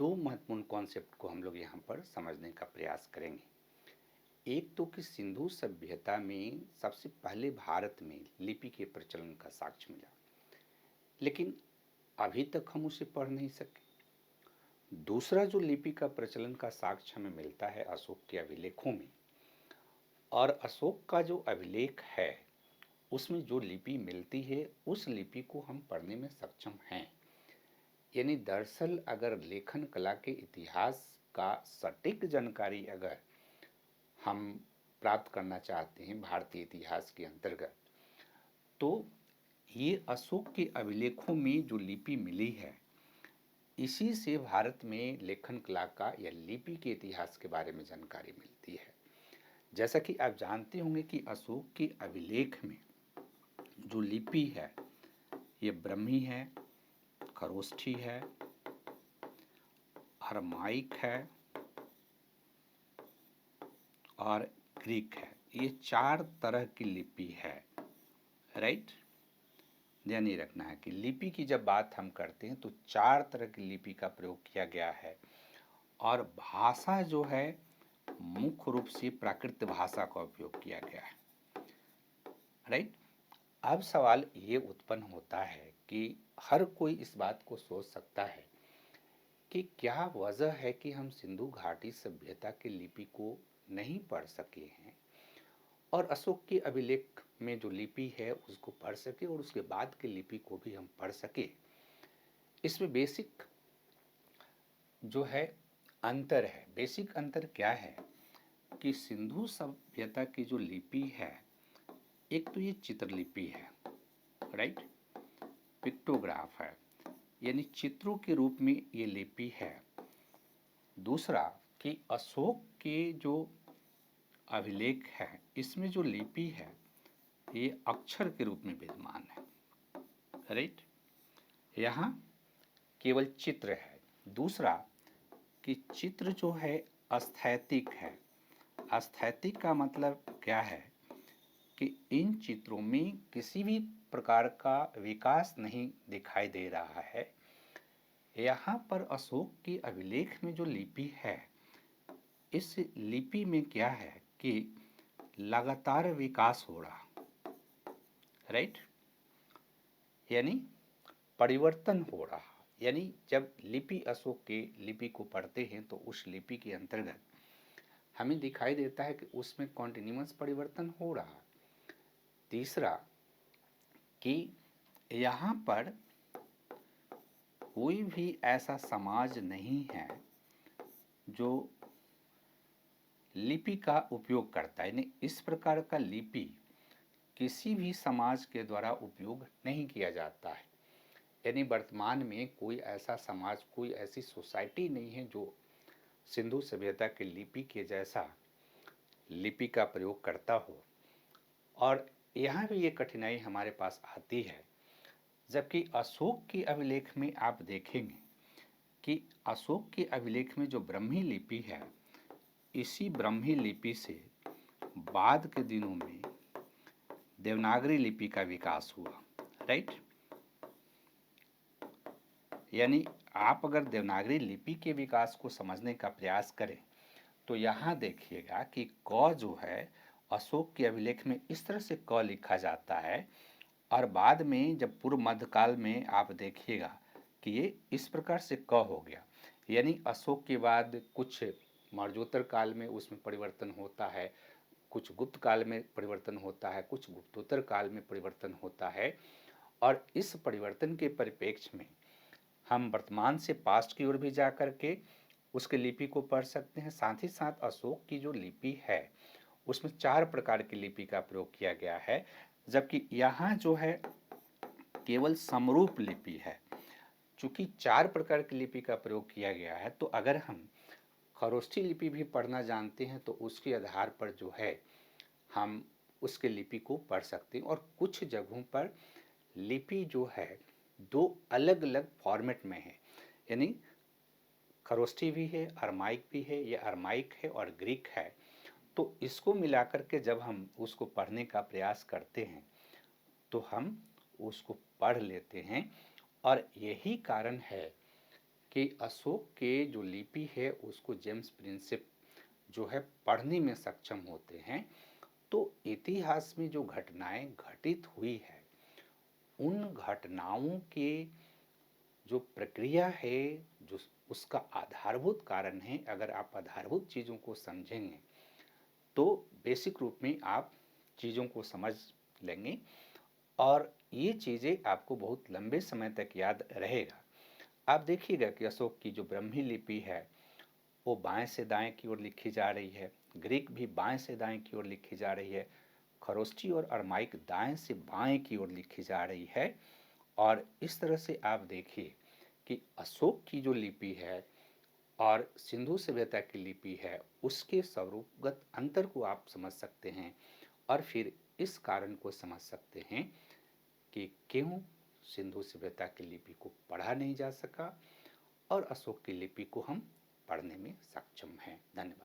दो महत्वपूर्ण कॉन्सेप्ट को हम लोग यहाँ पर समझने का प्रयास करेंगे। एक तो कि सिंधु सभ्यता में सबसे पहले भारत में लिपि के प्रचलन का साक्ष्य मिला, लेकिन अभी तक हम उसे पढ़ नहीं सके। दूसरा जो लिपि का प्रचलन का साक्ष्य हमें मिलता है अशोक के अभिलेखों में, और अशोक का जो अभिलेख है उसमें जो लिपि मिलती है उस लिपि को हम पढ़ने में सक्षम हैं। यानी दरअसल अगर लेखन कला के इतिहास का सटीक जानकारी अगर हम प्राप्त करना चाहते हैं भारतीय इतिहास के अंतर्गत, तो ये अशोक के अभिलेखों में जो लिपि मिली है इसी से भारत में लेखन कला का या लिपि के इतिहास के बारे में जानकारी मिलती है। जैसा कि आप जानते होंगे कि अशोक के अभिलेख में जो लिपि है ये ब्रह्मी है, खरोष्ठी है, अरमाइक है और ग्रीक है। ये चार तरह की लिपि है। राइट, ध्यान ये रखना है कि लिपि की जब बात हम करते हैं तो चार तरह की लिपि का प्रयोग किया गया है, और भाषा जो है मुख्य रूप से प्राकृत भाषा का उपयोग किया गया है। राइट, अब सवाल ये उत्पन्न होता है कि हर कोई इस बात को सोच सकता है कि क्या वजह है कि हम सिंधु घाटी सभ्यता की लिपि को नहीं पढ़ सके हैं और अशोक के अभिलेख में जो लिपि है उसको पढ़ सके और उसके बाद की लिपि को भी हम पढ़ सके। इसमें बेसिक जो है अंतर है। बेसिक अंतर क्या है कि सिंधु सभ्यता की जो लिपि है, एक तो ये चित्रलिपि है, राइट, पिक्टोग्राफ है, यानी चित्रों के रूप में ये लिपि है। दूसरा कि अशोक के जो अभिलेख है इसमें जो लिपि है ये अक्षर के रूप में विद्यमान है। राइट, यहाँ केवल चित्र है। दूसरा कि चित्र जो है अस्थैतिक है। अस्थैतिक का मतलब क्या है कि इन चित्रों में किसी भी प्रकार का विकास नहीं दिखाई दे रहा है। यहाँ पर अशोक के अभिलेख में जो लिपि है इस लिपि में क्या है कि लगातार विकास हो रहा। राइट, यानी परिवर्तन हो रहा। यानी जब लिपि अशोक के लिपि को पढ़ते हैं तो उस लिपि के अंतर्गत हमें दिखाई देता है कि उसमें कॉन्टिन्यूअस परिवर्तन हो रहा। तीसरा कि यहाँ पर कोई भी ऐसा समाज नहीं है जो लिपि का उपयोग करता है। यानी इस प्रकार का लिपि किसी भी समाज के द्वारा उपयोग नहीं किया जाता है। यानी वर्तमान में कोई ऐसा समाज, कोई ऐसी सोसाइटी नहीं है जो सिंधु सभ्यता के लिपि के जैसा लिपि का प्रयोग करता हो। और यहाँ भी ये कठिनाई हमारे पास आती है, जबकि अशोक के अभिलेख में आप देखेंगे कि अशोक के अभिलेख में जो ब्रह्मी लिपि है, इसी ब्रह्मी लिपि से बाद के दिनों में देवनागरी लिपि का विकास हुआ। राइट, यानी आप अगर देवनागरी लिपि के विकास को समझने का प्रयास करें तो यहाँ देखिएगा कि क जो है अशोक के अभिलेख में इस तरह से क लिखा जाता है, और बाद में जब पूर्व मध्यकाल में आप देखिएगा कि ये इस प्रकार से क हो गया। यानी अशोक के बाद कुछ मौर्योत्तर काल में उसमें परिवर्तन होता है, कुछ गुप्त काल में परिवर्तन होता है, कुछ गुप्तोत्तर काल में परिवर्तन होता है, और इस परिवर्तन के परिप्रेक्ष्य में हम वर्तमान से पास्ट की ओर भी जा कर के उसके लिपि को पढ़ सकते हैं। साथ ही साथ अशोक की जो लिपि है उसमें चार प्रकार की लिपि का प्रयोग किया गया है, जबकि यहाँ जो है केवल समरूप लिपि है। चूंकि चार प्रकार की लिपि का प्रयोग किया गया है तो अगर हम खरोष्ठी लिपि भी पढ़ना जानते हैं तो उसके आधार पर जो है हम उसके लिपि को पढ़ सकते हैं। और कुछ जगहों पर लिपि जो है दो अलग अलग फॉर्मेट में है, यानी खरोष्ठी भी है, अरमाइक भी है, ये अरमाइक है और ग्रीक है। तो इसको मिलाकर के जब हम उसको पढ़ने का प्रयास करते हैं तो हम उसको पढ़ लेते हैं। और यही कारण है कि अशोक के जो लिपि है उसको जेम्स प्रिंसेप जो है पढ़ने में सक्षम होते हैं, तो इतिहास में जो घटनाएं घटित हुई है उन घटनाओं के जो प्रक्रिया है, जो उसका आधारभूत कारण है, अगर आप आधारभूत चीज़ों को समझेंगे तो बेसिक रूप में आप चीज़ों को समझ लेंगे और ये चीज़ें आपको बहुत लंबे समय तक याद रहेगा। आप देखिएगा कि अशोक की जो ब्रह्मी लिपि है वो बाएं से दाएं की ओर लिखी जा रही है, ग्रीक भी बाएं से दाएं की ओर लिखी जा रही है, खरोष्टी और अरमाइक दाएं से बाएं की ओर लिखी जा रही है। और इस तरह से आप देखिए कि अशोक की जो लिपि है और सिंधु सभ्यता की लिपि है उसके स्वरूपगत अंतर को आप समझ सकते हैं और फिर इस कारण को समझ सकते हैं कि क्यों सिंधु सभ्यता की लिपि को पढ़ा नहीं जा सका और अशोक की लिपि को हम